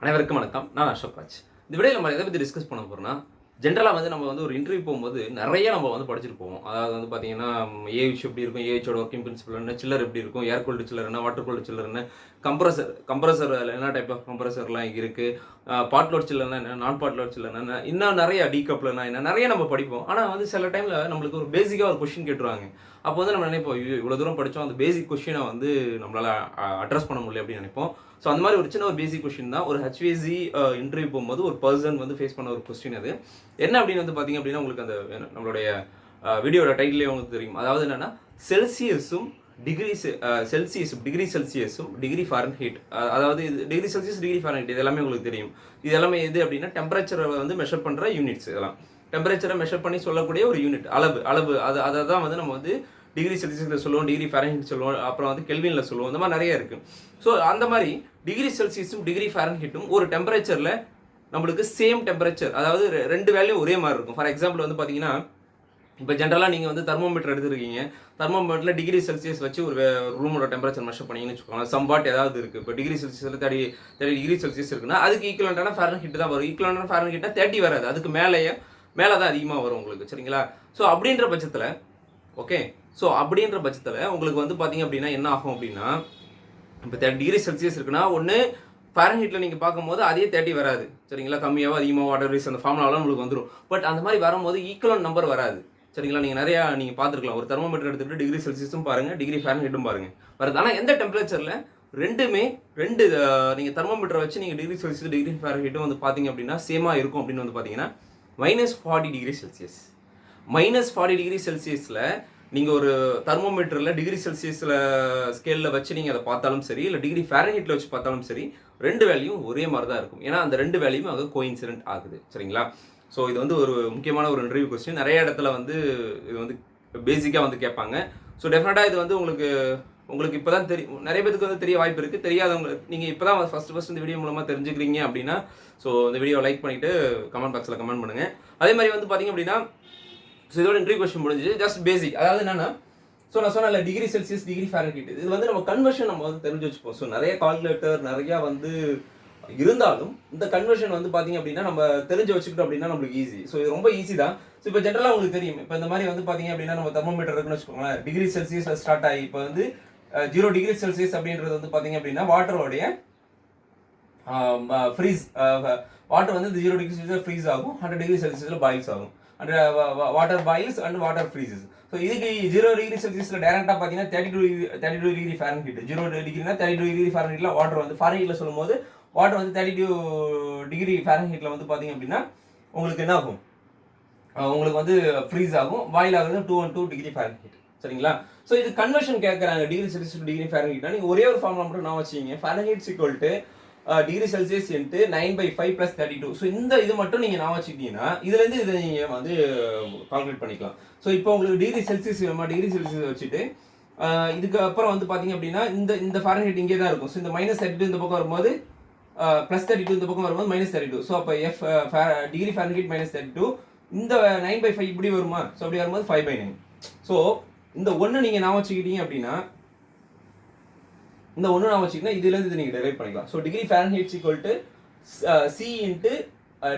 அனைவருக்கும் வணக்கம். நான் அசோக் ராஜ். இந்த வீடியோவில் நம்ம எதை பற்றி டிஸ்கஸ் பண்ண போகிறோம்னா, ஜென்ரலாக வந்து நம்ம வந்து ஒரு இன்டர்வியூ போகும்போது நிறைய நம்ம வந்து படிச்சுட்டு போவோம். அதாவது வந்து பார்த்தீங்கன்னா, ஏஹெச் எப்படி இருக்கும், ஏஹெச்சோட ஒர்க்கிங் பிரின்சிபல் என்ன, சில்லர் எப்படி இருக்கும், ஏர் கூல்டு சில்லர் என்ன, வாட்டர் கூல்டு சில்லர் என்ன, கம்ப்ரஸர் என்ன டைப் ஆஃப் கம்ப்ரஸர்லாம் இருக்குது, பாட் லோட் சில்லர்னா என்ன, நான் பாட் லோட் சில்லர்னா என்ன, இன்னும் நிறைய டீகப்லர்னா என்ன, நிறைய நம்ம படிப்போம். ஆனால் வந்து சில டைமில் நம்மளுக்கு ஒரு பேசிக்காக ஒரு கொஷின் கேட்டுருவாங்க. அப்போ வந்து நம்ம நினைப்போம், இவ்வளோ தூரம் படித்தோம், அந்த பேசிக் கொஷினை வந்து நம்மளால் அட்ரஸ் பண்ண முடியல அப்படின்னு நினைப்போம். ஸோ அந்த மாதிரி ஒரு சின்ன ஒரு பேசிக் கொஸ்டின் தான். ஒரு ஹெச்விஏசி இன்டர்வியூ போகும்போது ஒரு பர்சன் வந்து ஃபேஸ் பண்ண ஒரு கொஸ்டின் அது. என்ன அப்படின்னு வந்து பார்த்தீங்க அப்படின்னா, உங்களுக்கு அந்த நம்மளுடைய வீடியோட டைட்டிலே உங்களுக்கு தெரியும். அதாவது என்னென்னா, செல்சியஸும் டிகிரி செல்சியஸும் டிகிரி ஃபாரன்ஹீட், அதாவது இது டிகிரி செல்சியஸ் டிகிரி ஃபாரன்ஹீட் இது எல்லாமே உங்களுக்கு தெரியும். இது எல்லாமே எது அப்படின்னா, டெம்பரேச்சரை வந்து மெஷர் பண்ணுற யூனிட்ஸ். இதெல்லாம் டெம்பரேச்சரை மெஷர் பண்ணி சொல்லக்கூடிய ஒரு யூனிட், அளவு அதை தான் வந்து நம்ம வந்து டிகிரி செல்சியஸில் சொல்லுவோம், டிகிரி ஃபாரன்ஹீட் சொல்லுவோம், அப்புறம் வந்து கெல்வினில் சொல்லுவோம். இந்த மாதிரி நிறைய இருக்குது. ஸோ அந்த மாதிரி டிகிரி செல்சியஸும் டிகிரி ஃபாரன்ஹீட்டும் ஒரு டெம்பரேச்சரில் நம்மளுக்கு சேம் டெம்பரேச்சர், அதாவது ரெண்டு வேல்யூ ஒரே மாதிரி இருக்கும். ஃபார் எக்ஸாம்பிள் வந்து பார்த்தீங்கன்னா, இப்போ ஜென்ரலாக நீங்கள் வந்து தெர்மோமீட்டர் எடுத்துருக்கீங்க. தெர்மோமீட்டரில் டிகிரி செல்சியஸ் வச்சு ஒரு ரூமோட டெம்பரேச்சர் மெஷர் பண்ணிங்கன்னு வச்சுக்கோங்க. சம்பாட் ஏதாவது இருக்குது. இப்போ டிகிரி செல்சியஸில் 30 டிகிரி செல்சியஸ் இருக்குன்னா அதுக்கு ஈக்குவலண்டான ஃபாரன்ஹீட் தான் வரும். ஈக்குவலண்டான ஃபாரன்ஹீட்னா 30 வராது, அதுக்கு மேலே தான் அதிகமாக வரும் உங்களுக்கு. சரிங்களா? ஸோ அப்படின்ற பட்சத்தில் உங்களுக்கு வந்து பார்த்தீங்க அப்படின்னா என்ன ஆகும் அப்படின்னா, இப்போ 30 டிகிரி செல்சியஸ் இருக்குன்னா ஒன்று ஃபாரன்ஹீட்டில் நீங்கள் பார்க்கும்போது அதே 30 வராது. சரிங்களா? கம்மியாகவோ அதிகமாக வாட்டர் ரீஸ் அந்த ஃபார்முலாவெலாம் உங்களுக்கு வந்துடும். பட் அந்த மாதிரி வரும்போது ஈக்குவலன் நம்பர் வராது. சரிங்களா? நீங்கள் பார்த்துருக்கலாம். ஒரு தெர்மோமீட்டர் எடுத்துகிட்டு டிகிரி செல்சியஸும் பாருங்கள், டிகிரி ஃபாரன்ஹீட்டும் பாருங்கள் வருது. ஆனால் எந்த டெம்பரேச்சரில் ரெண்டு நீங்கள் தெர்மோமீட்டரை வச்சு நீங்கள் டிகிரி செல்சியஸ் டிகிரி ஃபாரன்ஹீட்டும் வந்து பார்த்தீங்க அப்படின்னா சேமாக இருக்கும் அப்படின்னு வந்து பார்த்தீங்கன்னா, -40 டிகிரி செல்சியஸ். -40 டிகிரி செல்சியஸில் நீங்கள் ஒரு தெர்மோமீட்டரில் டிகிரி செல்சியஸில் ஸ்கேலில் வச்சு நீங்கள் அதை பார்த்தாலும் சரி, இல்லை டிகிரி ஃபாரன்ஹீட்டில் வச்சு பார்த்தாலும் சரி, ரெண்டு வேல்யூவும் ஒரே மாதிரி தான் இருக்கும். ஏன்னா அந்த ரெண்டு வேல்யூவும் அங்கே கோஇன்சிடென்ட் ஆகுது. சரிங்களா? ஸோ இது வந்து ஒரு முக்கியமான ஒரு இன்டர்வியூ கொஸ்டின். நிறைய இடத்துல வந்து இது வந்து பேசிக்காக வந்து கேட்பாங்க. ஸோ டெஃபினட்டாக இது வந்து உங்களுக்கு இப்போ தான் தெரியும். நிறைய பேருக்கு வந்து தெரிய வாய்ப்பு இருக்குது. தெரியாதவங்க நீங்கள் இப்போ தான் ஃபஸ்ட் இந்த வீடியோ மூலமாக தெரிஞ்சுக்கிறீங்க அப்படின்னா, ஸோ இந்த வீடியோ லைக் பண்ணிவிட்டு கமெண்ட் பாக்ஸில் கமெண்ட் பண்ணுங்கள். அதே மாதிரி வந்து பார்த்தீங்க அப்படின்னா, ஸோ இதோட இன்டர்வியூ கொஸ்டின் முடிஞ்சு. ஜஸ்ட் பேசிக், அதாவது என்னன்னா, ஸோ நான் சொன்னேன் டிகிரி செல்சியஸ் டிகிரி ஃபாரன்ஹீட், இது வந்து நம்ம கன்வர்ஷன் நம்ம வந்து தெரிஞ்சு வச்சுப்போம். ஸோ நிறைய கால்குலேட்டர் நிறையா வந்து இருந்தாலும் இந்த கன்வர்ஷன் வந்து பார்த்தீங்க அப்படின்னா நம்ம தெரிஞ்சு வச்சுக்கிட்டோம் அப்படின்னா நம்மளுக்கு ஈஸி. ஸோ இது ரொம்ப ஈஸி தான். ஸோ இப்போ ஜென்ரலாக உங்களுக்கு தெரியும். இப்போ இந்த மாதிரி வந்து பார்த்தீங்க அப்படின்னா நம்ம தெர்மோமீட்டர் இருக்குன்னு வச்சுக்கோங்களேன். டிகிரி செல்சியஸ் ஸ்டார்ட் ஆகி இப்போ வந்து 0 டிகிரி செல்சியஸ் அப்படின்றது வந்து பார்த்தீங்க அப்படின்னா வாட்டரோடைய ஃப்ரீஸ், வாட்டர் வந்து 0 டிகிரி செல்சியஸ் ஃப்ரீஸ் ஆகும், 100 டிகிரி செல்சியஸில் பாயில்ஸ் ஆகும். And water boils and water freezes. So இதுக்கு 0 டிகிரி செல்சியஸில் டேரெக்டாக பார்த்தீங்கன்னா 32 டிகிரி ஃபாரன்ஹீட். 0 டிகிரினா 32 டிகிரி ஃபாரன்ஹீட்டில் வாட்டர் வந்து ஃபாரன்ஹீட்டில் சொல்லும்போது வாட்டர் வந்து 32 டிகிரி ஃபாரன்ஹீட்டில் வந்து பார்த்தீங்க அப்படின்னா உங்களுக்கு என்ன ஆகும், உங்களுக்கு வந்து ஃப்ரீஸ் ஆகும். பாயில் ஆகுது 212 டிகிரி ஃபாரன்ஹீட். சரிங்களா? ஸோ இது கன்வர்ஷன் கேட்குறாங்க. டிகிரி செல்சியஸ் டிகிரி ஃபாரன்ஹீட்னா நீங்கள் ஒரே ஒரு ஃபார்முலா மட்டும் நான் வச்சுக்கிங்க. Fahrenheit equal to degree Celsius into 9/5 + 32. So இந்த இது மட்டும் நீங்கள் நான் வச்சுக்கிட்டீங்கன்னா இதுலேருந்து இதை நீங்கள் வந்து கால்குலேட் பண்ணிக்கலாம். ஸோ இப்போ உங்களுக்கு டிகிரி செல்சியஸ் டிகிரி செல்சியஸ் வச்சுட்டு இதுக்கு அப்புறம் வந்து பார்த்தீங்க அப்படின்னா இந்த ஃபாரன்ஹீட் இங்கே தான் இருக்கும். ஸோ இந்த -32 இந்த பக்கம் வரும்போது +32 இந்த பக்கம் வரும்போது -32. ஸோ அப்போ டிகிரி ஃபாரன்ஹீட் -32, இந்த 9/5 இப்படி வருமா? ஸோ அப்படி வரும்போது 5/9. ஸோ இந்த ஒன்று நீங்கள் நான் வச்சுக்கிட்டீங்க அப்படின்னா இந்த ஒன்று நான் வச்சுக்கிட்டா இதுலேருந்து இது நீங்கள் டெரைவ் பண்ணிக்கலாம். So degree Fahrenheit equal to C into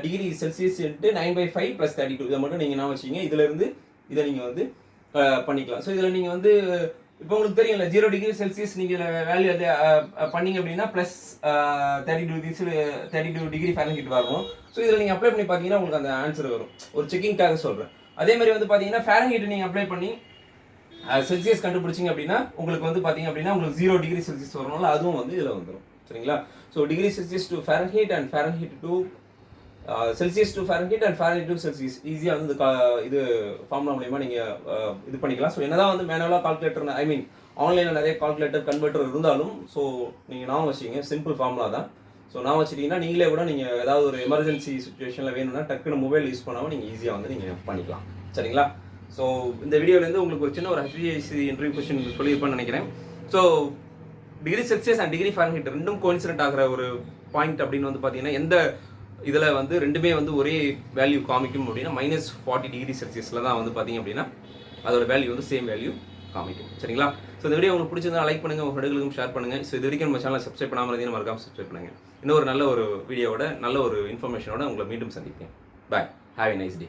degree Celsius into 9/5 + 32. இதை மட்டும் நீங்கள் நான் வச்சுக்கிங்க. இதுலேருந்து இதை நீங்கள் வந்து பண்ணிக்கலாம். ஸோ இதில் நீங்கள் வந்து இப்போ உங்களுக்கு தெரியும்ல 0 டிகிரி செல்சியஸ் நீங்கள் வேல்யூ பண்ணிங்க அப்படின்னா +32 டிகிரி ஃபாரன்ஹீட் வரும். ஸோ இதில் நீங்கள் அப்ளை பண்ணி பார்த்தீங்கன்னா உங்களுக்கு அந்த ஆன்சர் வரும். ஒரு செக்கிங்காக சொல்கிறேன். அதே மாதிரி வந்து பார்த்தீங்கன்னா ஃபாரன்ஹீட் நீங்கள் அப்ளை பண்ணி செல்சியஸ் கண்டுபிடிச்சிங்க அப்படின்னா உங்களுக்கு வந்து பார்த்தீங்க அப்படின்னா உங்களுக்கு 0 டிகிரி செல்சியஸ் வரணும்ல, அதுவும் வந்து இதில் வந்துடும். சரிங்களா? So degree Celsius to Fahrenheit and Fahrenheit to Celsius to Fahrenheit and Fahrenheit to Celsius ஈஸியாக வந்து இது ஃபார்முலா மூலமா நீங்கள் இது பண்ணிக்கலாம். ஸோ என்னதான் வந்து மேனுவலாக கால்குலேட்டர், ஐ மீன் ஆன்லைனில் நிறைய கால்குலேட்டர் கன்வெர்ட்டர் இருந்தாலும், ஸோ நீங்கள் நான் வச்சுக்கிங்க, சிம்பிள் ஃபார்முலா தான். ஸோ நான் வச்சுட்டிங்கன்னா நீங்களே கூட நீங்கள் ஏதாவது ஒரு எமர்ஜென்சி சுச்சுவேஷனில் வேணும்னா டக்குன்னு மொபைல் யூஸ் பண்ணாமல் நீங்கள் ஈஸியாக வந்து நீங்கள் பண்ணிக்கலாம். சரிங்களா? ஸோ இந்த வீடியோலேருந்து உங்களுக்கு ஒரு சின்ன ஒரு HVAC இன்டர்வியூ கொஸ்டின் சொல்லியிருப்பேன்னு நினைக்கிறேன். So degree Celsius and degree Fahrenheit ரெண்டும் கோஇன்சிடென்ட் ஆகிற ஒரு பாயிண்ட் அப்படின்னு வந்து பார்த்தீங்கன்னா, எந்த இதில் வந்து ரெண்டுமே வந்து ஒரே வேல்யூ காமிக்கும் அப்படின்னா -40 டிகிரி செல்சியஸில் தான் வந்து பார்த்தீங்க அப்படின்னா அதோட வேல்யூ வந்து சேம் வேல்யூ காமிக்கும். சரிங்களா? ஸோ இந்த வீடியோ உங்களுக்கு பிடிச்சிருந்தா லைக் பண்ணுங்கள், உங்கள் ஃப்ரெண்டுகளுக்கும் ஷேர் பண்ணுங்கள். ஸோ இது வரைக்கும் நம்ம சேனலை சப்ஸ்கிரைப் பண்ணாமல் இருந்தீங்கன்னா மறக்காம சப்ஸ்கிரைப் பண்ணுங்கள். இன்னும் ஒரு நல்ல ஒரு வீடியோவோட நல்ல ஒரு இன்ஃபர்மேஷனோட உங்களை மீண்டும் சந்திப்பேன். Bye. Have a nice day.